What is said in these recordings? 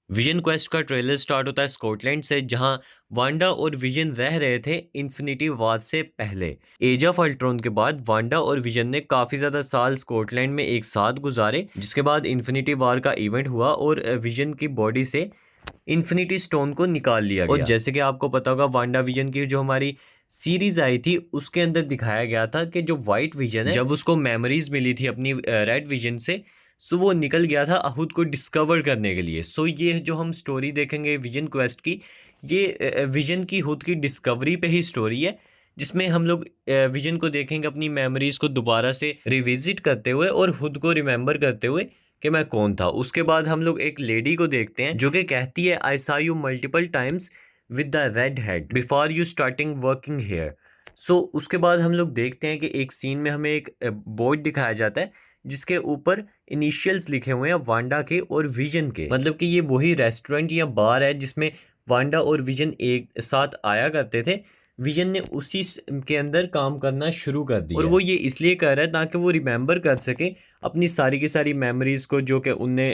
Vision quest का trailer start होता है स्कॉटलैंड से, जहां वांडा और विजन रह रहे थे इन्फिनिटी वॉर से पहले। एज ऑफ अल्ट्रॉन के बाद वांडा और विजन ने काफ़ी ज़्यादा साल स्कॉटलैंड में एक साथ गुजारे, जिसके बाद इन्फिनिटी वॉर का इवेंट हुआ और विजन की बॉडी से इन्फिनिटी स्टोन को निकाल लिया गया। और जैसे कि आपको पता होगा, वांडा विजन की जो हमारी सीरीज आई थी उसके अंदर दिखाया गया था कि जो वाइट विजन है, जब उसको मेमोरीज मिली थी अपनी रेड विजन से, सो वो निकल गया था अहूद को डिस्कवर करने के लिए। सो ये जो हम स्टोरी देखेंगे विजन क्वेस्ट की, ये विजन की हुद की डिस्कवरी पे ही स्टोरी है, जिसमें हम लोग विजन को देखेंगे अपनी मेमोरीज को दोबारा से रिविजिट करते हुए और खुद को रिमेंबर करते हुए कि मैं कौन था। उसके बाद हम लोग एक लेडी को देखते हैं जो कि कहती है, I saw you multiple times with the red head before you starting working here. So उसके बाद हम लोग देखते हैं कि एक सीन में हमें एक बोर्ड दिखाया जाता है जिसके ऊपर इनिशियल्स लिखे हुए हैं वांडा के और विजन के। मतलब कि ये वही रेस्टोरेंट या बार है जिसमें वांडा और विजन एक साथ आया करते थे। विजन ने उसी के अंदर काम करना शुरू कर दिया, और वो ये इसलिए कर रहा है ताकि वो रिमेंबर कर सके अपनी सारी की सारी मेमोरीज को जो कि उनने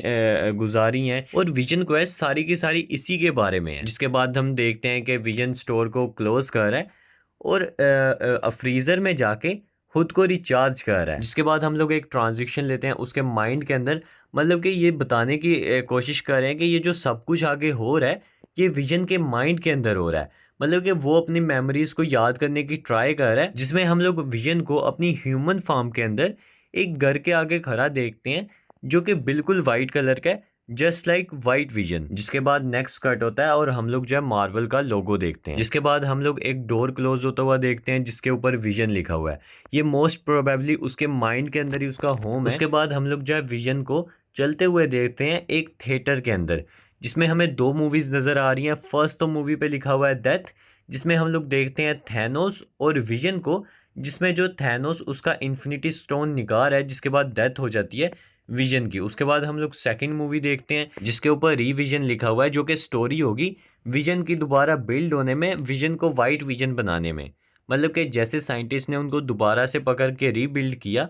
गुजारी हैं। और विजन क्वेस्ट सारी की सारी इसी के बारे में है। जिसके बाद हम देखते हैं कि विजन स्टोर को क्लोज कर रहा है और फ्रीज़र में जाके खुद को रिचार्ज कर रहा है। जिसके बाद हम लोग एक ट्रांजिशन लेते हैं उसके माइंड के अंदर, मतलब कि ये बताने की कोशिश कर रहे हैं कि ये जो सब कुछ आगे हो रहा है ये विजन के माइंड के अंदर हो रहा है। मतलब कि वो अपनी मेमोरीज को याद करने की ट्राई कर रहा है, जिसमें हम लोग विजन को अपनी ह्यूमन फॉर्म के अंदर एक घर के आगे खड़ा देखते हैं जो कि बिल्कुल वाइट कलर का है, जस्ट लाइक वाइट विजन। जिसके बाद नेक्स्ट कट होता है और हम लोग जो है मार्वल का लोगो देखते हैं। जिसके बाद हम लोग एक डोर क्लोज होता हुआ देखते हैं जिसके ऊपर विजन लिखा हुआ है। ये मोस्ट प्रोबेबली उसके माइंड के अंदर ही उसका होम है। उसके बाद हम लोग जो है विजन को चलते हुए देखते हैं एक थिएटर के अंदर, जिसमें हमें दो मूवीज नजर आ रही हैं। फर्स्ट तो मूवी पे लिखा हुआ है डेथ, जिसमें हम लोग देखते हैं थैनोस और विजन को, जिसमें जो थैनोस उसका इन्फिनिटी स्टोन निकाल रहा है, जिसके बाद डेथ हो जाती है विजन की। उसके बाद हम लोग सेकंड मूवी देखते हैं जिसके ऊपर रीविजन लिखा हुआ है, जो कि स्टोरी होगी विजन की दोबारा बिल्ड होने में, विजन को वाइट विजन बनाने में। मतलब कि जैसे साइंटिस्ट ने उनको दोबारा से पकड़ के रीबिल्ड किया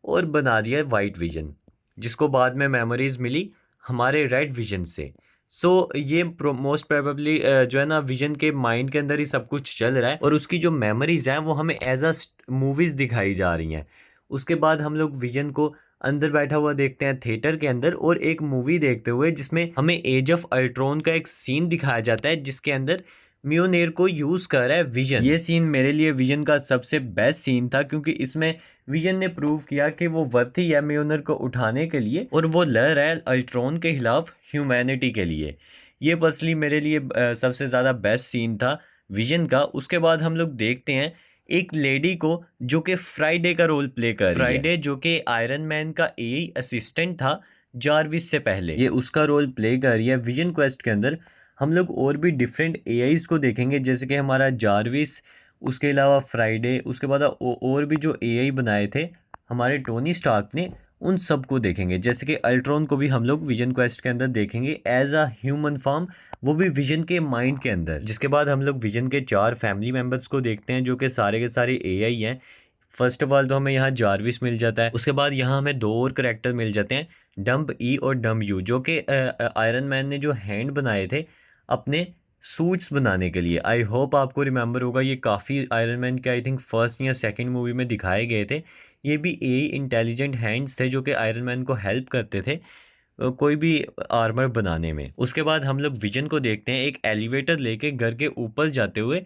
और बना दिया वाइट विजन, जिसको बाद में मेमोरीज मिली हमारे रेड विजन से। सो ये मोस्ट प्रोबेबली जो है ना विजन के माइंड के अंदर ही सब कुछ चल रहा है, और उसकी जो मेमोरीज हैं वो हमें एज अ मूवीज दिखाई जा रही हैं। उसके बाद हम लोग विजन को अंदर बैठा हुआ देखते हैं थिएटर के अंदर और एक मूवी देखते हुए, जिसमें हमें एज ऑफ अल्ट्रॉन का एक सीन दिखाया जाता है जिसके अंदर म्योनेर को यूज कर रहा है विजन। ये सीन मेरे लिए विजन का सबसे बेस्ट सीन था, क्योंकि इसमें विजन ने प्रूव किया कि वो वर्थी है म्योनेर को उठाने के लिए, और वो लड़ रहा है अल्ट्रॉन के खिलाफ ह्यूमैनिटी के लिए। ये पर्सनली मेरे लिए सबसे ज़्यादा बेस्ट सीन था विजन का। उसके बाद हम लोग देखते हैं एक लेडी को जो कि फ्राइडे का रोल प्ले कर रही है। फ्राइडे जो कि आयरन मैन का एआई असिस्टेंट था जारविस से पहले, ये उसका रोल प्ले कर रही है। विजन क्वेस्ट के अंदर हम लोग और भी डिफरेंट एआईज को देखेंगे, जैसे कि हमारा जारविस, उसके अलावा फ्राइडे, उसके बाद और भी जो एआई बनाए थे हमारे टोनी स्टार्क ने, उन सब को देखेंगे। जैसे कि अल्ट्रॉन को भी हम लोग विजन क्वेस्ट के अंदर देखेंगे एज अ ह्यूमन फॉर्म, वो भी विजन के माइंड के अंदर। जिसके बाद हम लोग विजन के 4 फैमिली मेम्बर्स को देखते हैं जो कि सारे के सारे एआई हैं। फर्स्ट ऑफ ऑल तो हमें यहाँ जारविस मिल जाता है। उसके बाद यहाँ हमें 2 और करेक्टर मिल जाते हैं, डम्प ई और डम्प यू, जो कि आयरन मैन ने जो हैंड बनाए थे अपने सूट्स बनाने के लिए। आई होप आपको रिमेंबर होगा, ये काफ़ी आयरन मैन के आई थिंक फर्स्ट या सेकंड मूवी में दिखाए गए थे। ये भी एआई इंटेलिजेंट हैंड्स थे जो कि आयरन मैन को हेल्प करते थे कोई भी आर्मर बनाने में। उसके बाद हम लोग विजन को देखते हैं एक एलिवेटर लेके घर के ऊपर जाते हुए,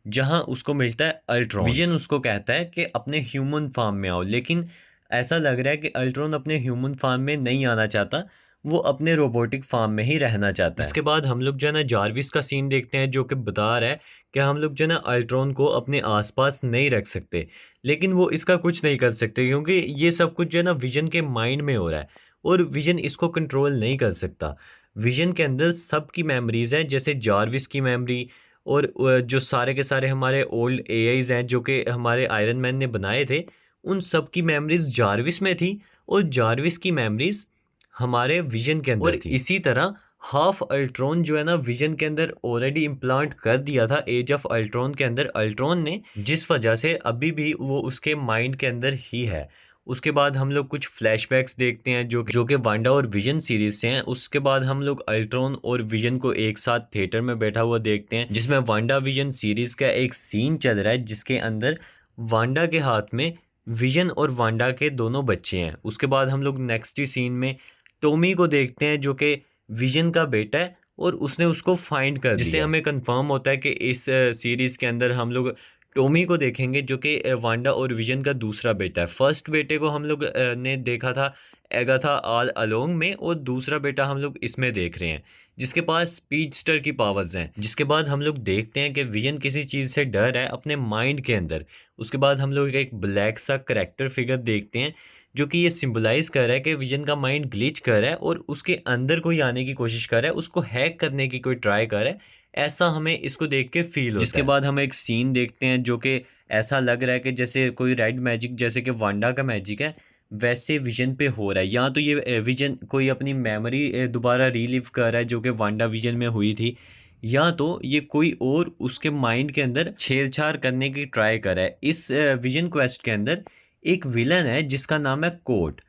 जहां उसको मिलता है अल्ट्रॉन। विजन उसको कहता है कि अपने ह्यूमन फॉर्म में आओ, लेकिन ऐसा लग रहा है कि अल्ट्रॉन अपने ह्यूमन फॉर्म में नहीं आना चाहता, वो अपने रोबोटिक फार्म में ही रहना चाहता है। इसके बाद हम लोग जो है ना जारविस का सीन देखते हैं, जो कि बता रहा है कि हम लोग जो है ना अल्ट्रॉन को अपने आसपास नहीं रख सकते, लेकिन वो इसका कुछ नहीं कर सकते क्योंकि ये सब कुछ जो है ना विजन के माइंड में हो रहा है और विजन इसको कंट्रोल नहीं कर सकता। विजन के अंदर सबकी मेमोरीज हैं, जैसे जारविस की मेमोरी और जो सारे के सारे हमारे ओल्ड एआईज हैं जो कि हमारे आयरन मैन ने बनाए थे, उन सब की मेमोरीज जारविस में थी और जारविस की मेमोरीज हमारे विजन के अंदर थी। इसी तरह हाफ अल्ट्रॉन जो है ना विजन के अंदर ऑलरेडी इम्प्लांट कर दिया था एज ऑफ अल्ट्रॉन के अंदर अल्ट्रॉन ने, जिस वजह से अभी भी वो उसके माइंड के अंदर ही है उसके बाद हम लोग कुछ फ्लैशबैक्स देखते हैं जो कि वांडा और विजन सीरीज से हैं। उसके बाद हम लोग अल्ट्रॉन और विजन को एक साथ थिएटर में बैठा हुआ देखते हैं, जिसमें वांडा विजन सीरीज का एक सीन चल रहा है जिसके अंदर वांडा के हाथ में विजन और वांडा के दोनों बच्चे हैं। उसके बाद हम लोग नेक्स्ट ही सीन में टॉमी को देखते हैं जो कि विजन का बेटा है और उसने उसको फाइंड कर दिया, जिससे हमें कंफर्म होता है कि इस सीरीज के अंदर हम लोग टॉमी को देखेंगे जो कि वांडा और विजन का दूसरा बेटा है। फर्स्ट बेटे को हम लोग ने देखा था एगाथा ऑल अलोंग में, और दूसरा बेटा हम लोग इसमें देख रहे हैं जिसके पास स्पीडस्टर की पावर्स हैं। जिसके बाद हम लोग देखते हैं कि विजन किसी चीज़ से डर है अपने माइंड के अंदर। उसके बाद हम लोग एक ब्लैक सा करेक्टर फिगर देखते हैं जो कि ये सिंबलाइज कर रहा है कि विजन का माइंड ग्लिच कर रहा है और उसके अंदर कोई आने की कोशिश कर रहा है, उसको हैक करने की कोई ट्राई कर रहा है, ऐसा हमें इसको देख के फील होता है। जिसके बाद हम एक सीन देखते हैं जो कि ऐसा लग रहा है कि जैसे कोई रेड मैजिक, जैसे कि वांडा का मैजिक है, वैसे विजन पे हो रहा है। या तो ये विजन कोई अपनी मेमोरी दोबारा रीलिव कर रहा है जो कि वांडा विजन में हुई थी, या तो ये कोई और उसके माइंड के अंदर छेड़छाड़ करने की ट्राई कर रहा है। इस विजन क्वेस्ट के अंदर एक विलन है जिसका नाम है कोर्ट।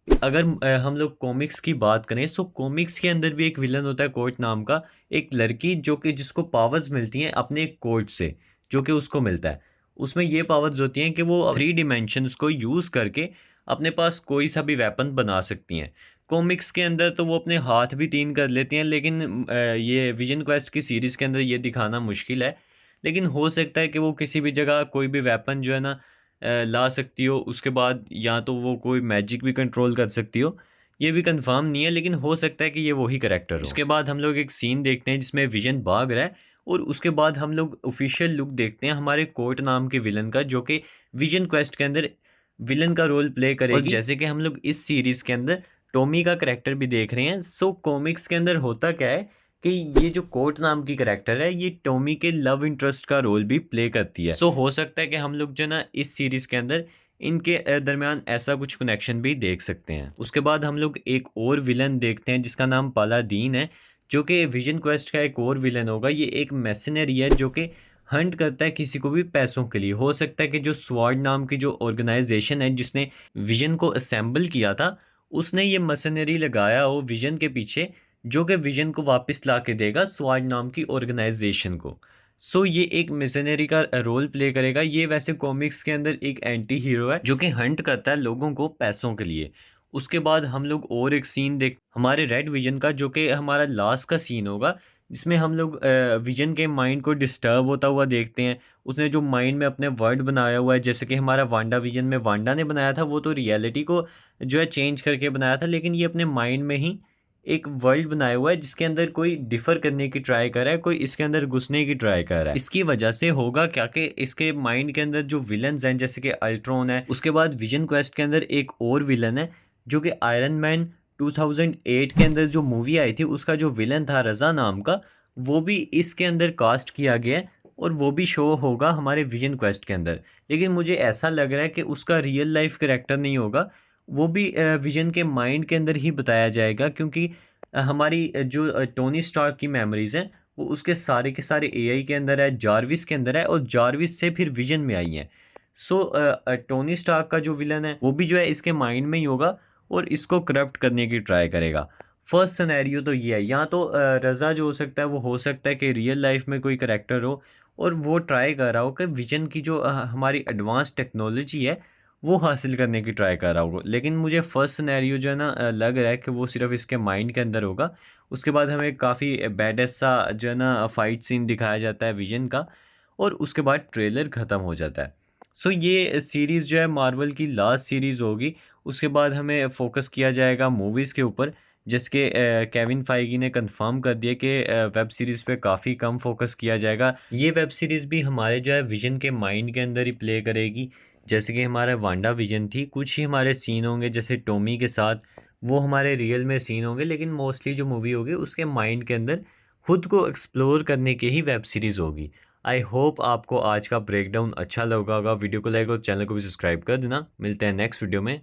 अगर हम लोग कॉमिक्स की बात करें तो कॉमिक्स के अंदर भी एक विलन होता है कोर्ट नाम का, एक लड़की जो कि जिसको पावर्स मिलती हैं अपने कोर्ट से, जो कि उसको मिलता है। उसमें ये पावर्स होती हैं कि वो 3 डिमेंशंस को यूज़ करके अपने पास कोई सा भी वेपन बना सकती हैं। कॉमिक्स के अंदर तो वो अपने हाथ भी 3 कर लेती हैं, लेकिन ये विजन क्वेस्ट की सीरीज़ के अंदर ये दिखाना मुश्किल है। लेकिन हो सकता है कि वो किसी भी जगह कोई भी वेपन जो है ना ला सकती हो। उसके बाद या तो वो कोई मैजिक भी कंट्रोल कर सकती हो, ये भी कंफर्म नहीं है, लेकिन हो सकता है कि ये वही करेक्टर हो। इसके बाद हम लोग एक सीन देखते हैं जिसमें विजन भाग रहा है, और उसके बाद हम लोग ऑफिशियल लुक देखते हैं हमारे कोर्ट नाम के विलन का, जो कि विजन क्वेस्ट के अंदर विलन का रोल प्ले करेगी। और जैसे कि हम लोग इस सीरीज़ के अंदर टॉमी का करेक्टर भी देख रहे हैं। सो कॉमिक्स के अंदर होता क्या है कि ये जो कोर्ट नाम की करेक्टर है ये टॉमी के लव इंटरेस्ट का रोल भी प्ले करती है। सो हो सकता है कि हम लोग जो ना इस सीरीज के अंदर इनके दरमियान ऐसा कुछ कनेक्शन भी देख सकते हैं। उसके बाद हम लोग एक और विलन देखते हैं जिसका नाम पालादीन है, जो कि विजन क्वेस्ट का एक और विलन होगा। ये एक मैसनरी है जो कि हंट करता है किसी को भी पैसों के लिए। हो सकता है कि जो स्वॉर्ड नाम की जो ऑर्गेनाइजेशन है जिसने विजन को असेंबल किया था, उसने ये मशीनरी लगाया हो विजन के पीछे, जो कि विजन को वापस ला के देगा स्वॉर्ड नाम की ऑर्गेनाइजेशन को। सो ये एक मिशनरी का रोल प्ले करेगा। ये वैसे कॉमिक्स के अंदर एक एंटी हीरो है जो कि हंट करता है लोगों को पैसों के लिए। उसके बाद हम लोग और एक सीन देख हमारे रेड विजन का, जो कि हमारा लास्ट का सीन होगा, जिसमें हम लोग विजन के माइंड को डिस्टर्ब होता हुआ देखते हैं। उसने जो माइंड में अपने वर्ड बनाया हुआ है, जैसे कि हमारा वांडा विजन में वांडा ने बनाया था, वो तो रियलिटी को जो है चेंज करके बनाया था, लेकिन ये अपने माइंड में ही एक वर्ल्ड बनाया हुआ है जिसके अंदर कोई डिफर करने की ट्राई कर रहा है, कोई इसके अंदर घुसने की ट्राई कर रहा है। इसकी वजह से होगा क्या कि इसके माइंड के अंदर जो विलन्स हैं जैसे कि अल्ट्रॉन है, उसके बाद विजन क्वेस्ट के अंदर एक और विलन है जो कि आयरन मैन 2008 के अंदर जो मूवी आई थी उसका जो विलन था रजा नाम का, वो भी इसके अंदर कास्ट किया गया है और वो भी शो होगा हमारे विजन क्वेस्ट के अंदर। लेकिन मुझे ऐसा लग रहा है कि उसका रियल लाइफ करेक्टर नहीं होगा, वो भी विजन के माइंड के अंदर ही बताया जाएगा, क्योंकि हमारी जो टोनी स्टार्क की मेमोरीज हैं वो उसके सारे के सारे एआई के अंदर है, जारविस के अंदर है, और जारविस से फिर विजन में आई हैं। सो टोनी स्टार्क का जो विलन है वो भी जो है इसके माइंड में ही होगा और इसको करप्ट करने की ट्राई करेगा। फर्स्ट सिनेरियो तो ये है, या तो रज़ा जो हो सकता है कि रियल लाइफ में कोई करेक्टर हो और वो ट्राई कर रहा हो कि विजन की जो हमारी एडवांस टेक्नोलॉजी है वो हासिल करने की ट्राई कर रहा होगा। लेकिन मुझे फर्स्ट सिनेरियो जो है ना लग रहा है कि वो सिर्फ इसके माइंड के अंदर होगा। उसके बाद हमें काफ़ी बैडेस्ट सा जो है ना फाइट सीन दिखाया जाता है विजन का, और उसके बाद ट्रेलर ख़त्म हो जाता है। सो ये सीरीज़ जो है मार्वल की लास्ट सीरीज़ होगी। उसके बाद हमें फोकस किया जाएगा मूवीज़ के ऊपर, जिसके केविन फाइगी ने कंफर्म कर दिया कि वेब सीरीज़ पे काफ़ी कम फोकस किया जाएगा। ये वेब सीरीज़ भी हमारे जो है विजन के माइंड के अंदर ही प्ले करेगी। जैसे कि हमारा वांडा विजन थी, कुछ ही हमारे सीन होंगे जैसे टॉमी के साथ, वो हमारे रियल में सीन होंगे, लेकिन मोस्टली जो मूवी होगी उसके माइंड के अंदर खुद को एक्सप्लोर करने की ही वेब सीरीज़ होगी। आई होप आपको आज का ब्रेकडाउन अच्छा लगा होगा। वीडियो को लाइक और चैनल को भी सब्सक्राइब कर देना। मिलते हैं नेक्स्ट वीडियो में।